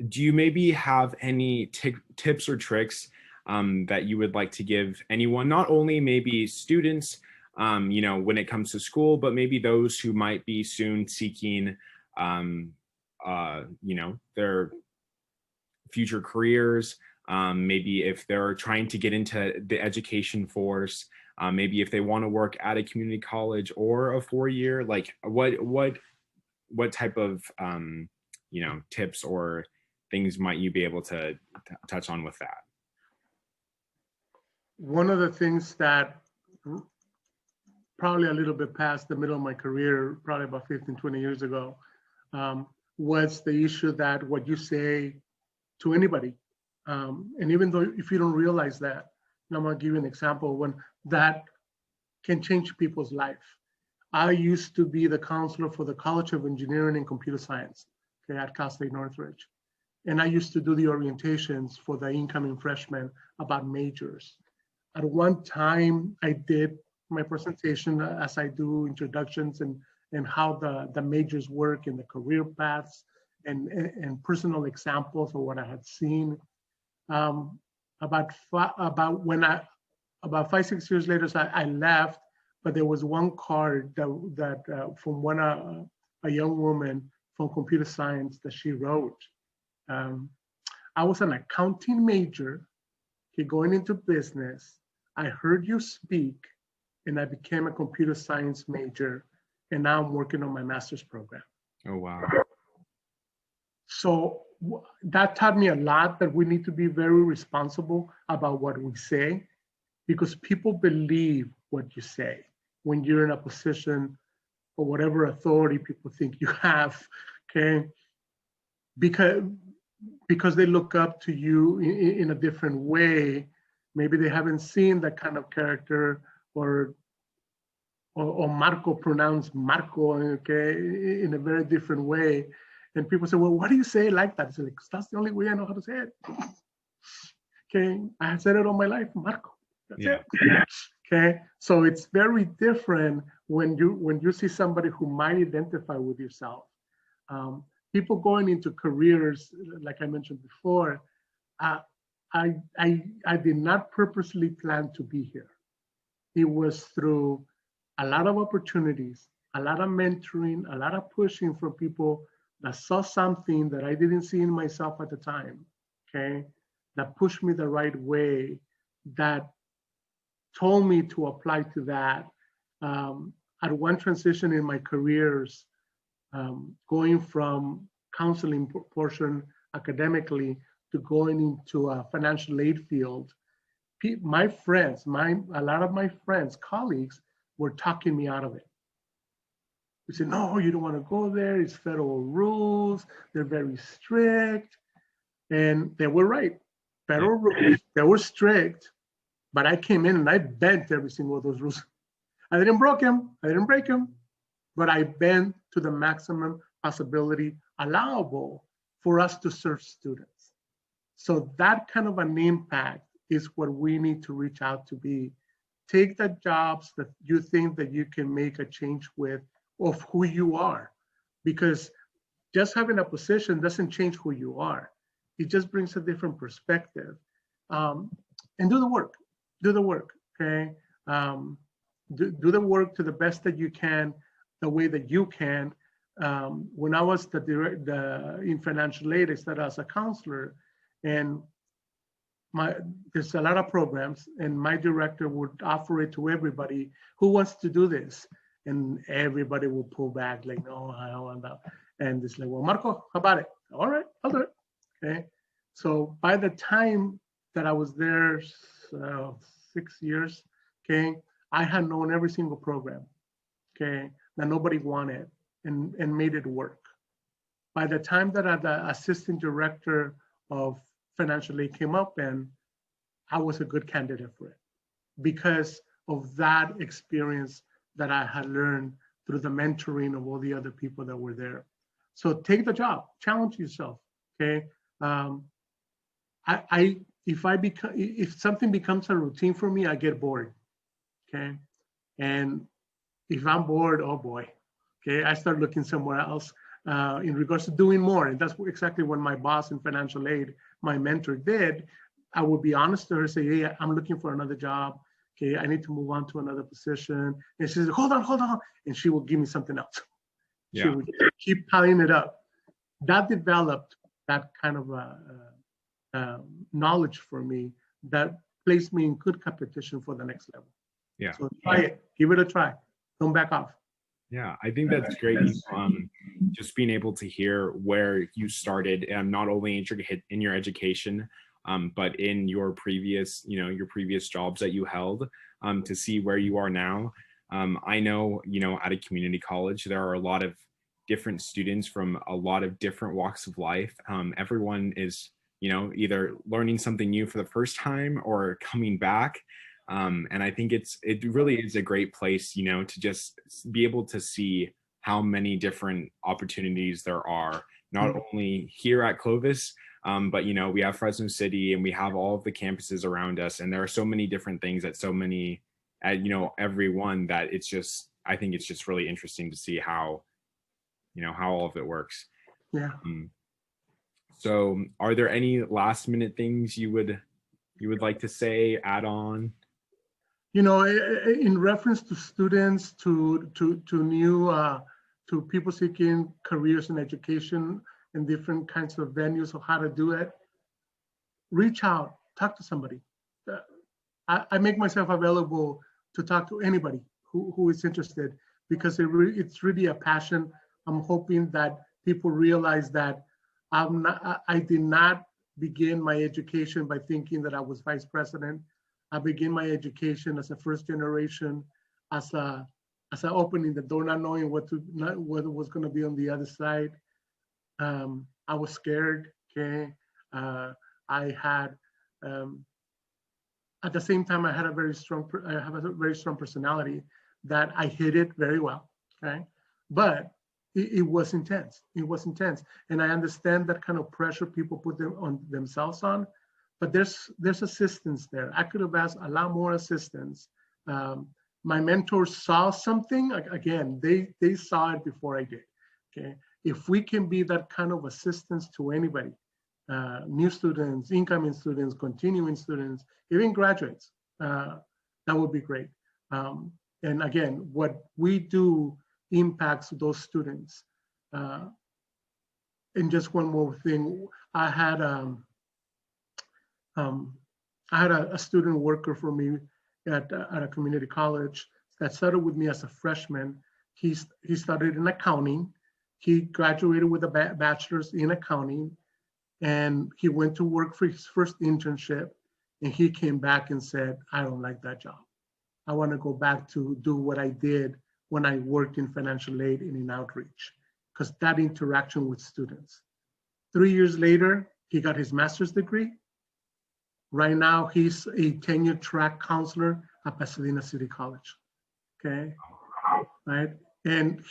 do you maybe have any tips or tricks that you would like to give anyone, not only maybe students, when it comes to school, but maybe those who might be soon seeking, their future careers, maybe if they're trying to get into the education force, maybe if they want to work at a community college or a 4-year, like what type of tips or things might you be able to touch on with that? One of the things that probably a little bit past the middle of my career, probably about 15, 20 years ago, was the issue that what you say to anybody, and even though if you don't realize that, and I'm gonna give you an example when that can change people's life. I used to be the counselor for the College of Engineering and Computer Science, okay, at Cal State Northridge. And I used to do the orientations for the incoming freshmen about majors. At one time, I did my presentation as I do introductions and how the majors work in the career paths and personal examples of what I had seen. About 5-6 years later, so I left, but there was one card that from a young woman from computer science that she wrote. I was an accounting major, going into business. I heard you speak, and I became a computer science major, and now I'm working on my master's program. Oh, wow. So that taught me a lot, that we need to be very responsible about what we say, because people believe what you say when you're in a position or whatever authority people think you have, okay? Because they look up to you in a different way. Maybe they haven't seen that kind of character, or Marco pronounced Marco, okay, in a very different way. And people say, well, why do you say it like that? It's like, that's the only way I know how to say it. Okay, I have said it all my life, Marco. That's it. Okay, so it's very different when you see somebody who might identify with yourself. People going into careers, like I mentioned before, I did not purposely plan to be here. It was through a lot of opportunities, a lot of mentoring, a lot of pushing from people that saw something that I didn't see in myself at the time, okay? That pushed me the right way, that told me to apply to that. At one transition in my careers, going from counseling portion academically to going into a financial aid field, my friends, a lot of my friends, colleagues, were talking me out of it. They said, no, you don't want to go there. It's federal rules. They're very strict. And they were right. Federal rules, they were strict, but I came in and I bent every single of those rules. I didn't break them, but I bent to the maximum possibility allowable for us to serve students. So that kind of an impact is what we need to reach out to be. Take the jobs that you think that you can make a change with, of who you are, because just having a position doesn't change who you are. It just brings a different perspective. And do the work, okay? Do the work to the best that you can, the way that you can. When I was in financial aid, I started as a counselor, and there's a lot of programs, and my director would offer it to everybody who wants to do this, and everybody will pull back like, no, I don't want that. And it's like, well, Marco, how about it? All right, I'll do it. Okay. So by the time that I was there, 6 years, okay, I had known every single program, okay, that nobody wanted, and made it work. By the time that the assistant director of financial aid came up, and I was a good candidate for it because of that experience that I had learned through the mentoring of all the other people that were there. So take the job, challenge yourself, okay? If something becomes a routine for me, I get bored, okay? And if I'm bored, oh boy, okay, I start looking somewhere else. in regards to doing more. And that's exactly what my boss in financial aid, my mentor, did. I would be honest to her, say, hey, I'm looking for another job. Okay, I need to move on to another position. And she says, hold on. And she will give me something else. She would keep piling it up. That developed that kind of knowledge for me that placed me in good competition for the next level. Yeah. So try it, give it a try. Don't back off. Yeah, I think that's great. Just being able to hear where you started, and not only in your education, but in your previous, your previous jobs that you held, to see where you are now. I know, at a community college, there are a lot of different students from a lot of different walks of life. Everyone is, either learning something new for the first time or coming back. And I think it really is a great place, to just be able to see how many different opportunities there are, not only here at Clovis, but, we have Fresno City and we have all of the campuses around us. And there are so many different things at so many, everyone, that I think it's just really interesting to see how all of it works. Yeah. So are there any last minute things you would like to say, add on? In reference to students, to new, to people seeking careers in education and different kinds of venues of how to do it, reach out, talk to somebody. I make myself available to talk to anybody who is interested, because it's really a passion. I'm hoping that people realize that I did not begin my education by thinking that I was vice president. I began my education as a first generation, as a opening the door, not knowing what was going to be on the other side. I was scared. Okay, I had. At the same time, I have a very strong personality that I hid it very well. Okay, but it was intense. It was intense, and I understand that kind of pressure people put on themselves on. But there's assistance there. I could have asked a lot more assistance. My mentors saw something. Again, they saw it before I did. Okay, if we can be that kind of assistance to anybody, new students, incoming students, continuing students, even graduates, that would be great. And again, what we do impacts those students. And just one more thing, I had a student worker for me at a community college that started with me as a freshman. He started in accounting. He graduated with a bachelor's in accounting, and he went to work for his first internship, and he came back and said, I don't like that job. I want to go back to do what I did when I worked in financial aid and in outreach, because that interaction with students. 3 years later, he got his master's degree. Right now, he's a tenure track counselor at Pasadena City College. Okay, right? And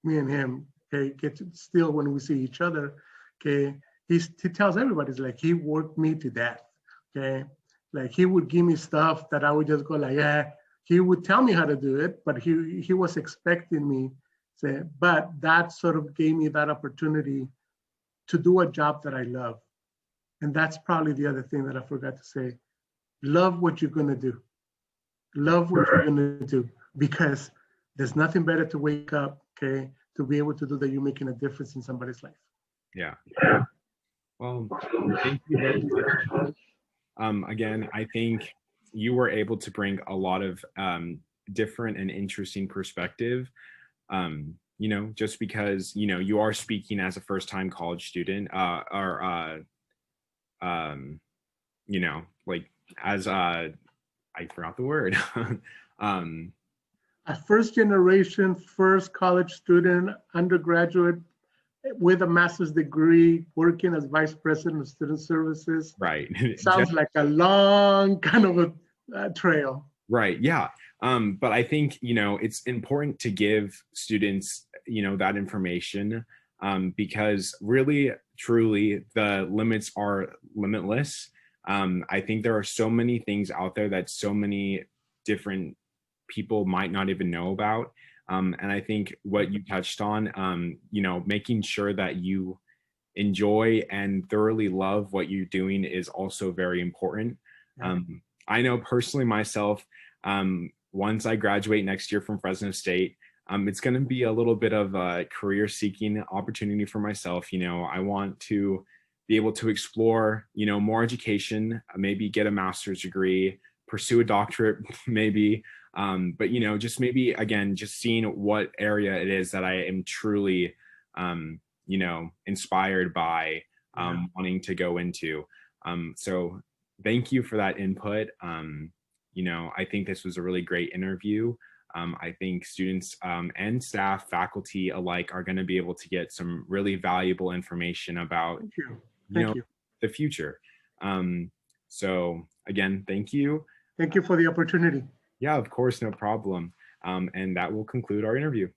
me and him, okay, get to still when we see each other, okay, he tells everybody, it's like, he worked me to death, okay? Like, he would give me stuff that I would just go like, yeah. He would tell me how to do it, but he was expecting me to, but that sort of gave me that opportunity to do a job that I love. And that's probably the other thing that I forgot to say. Love what you're gonna do. Love what you're gonna do, because there's nothing better to wake up, okay, to be able to do that you're making a difference in somebody's life. Yeah. Well, thank you very much. Again, I think you were able to bring a lot of different and interesting perspective. Just because, you are speaking as a first-time college student, like as I forgot the word. A first generation, first college student, undergraduate with a master's degree, working as vice president of student services. Right. Sounds like a long kind of a trail. Right. Yeah. But I think, it's important to give students, that information, because really, truly, the limits are limitless. I think there are so many things out there that so many different people might not even know about. And I think what you touched on, you know, making sure that you enjoy and thoroughly love what you're doing is also very important. Yeah. I know personally myself, once I graduate next year from Fresno State, it's going to be a little bit of a career seeking opportunity for myself. You know, I want to be able to explore, you know, more education, maybe get a master's degree, pursue a doctorate, maybe. But, you know, just maybe, again, just seeing what area it is that I am truly, you know, inspired by, wanting to go into. So thank you for that input. You know, I think this was a really great interview. I think students, and staff, faculty alike are going to be able to get some really valuable information about, Thank you. you know, Thank you. the future. So again, thank you. Thank you for the opportunity. Yeah, of course, no problem. And that will conclude our interview.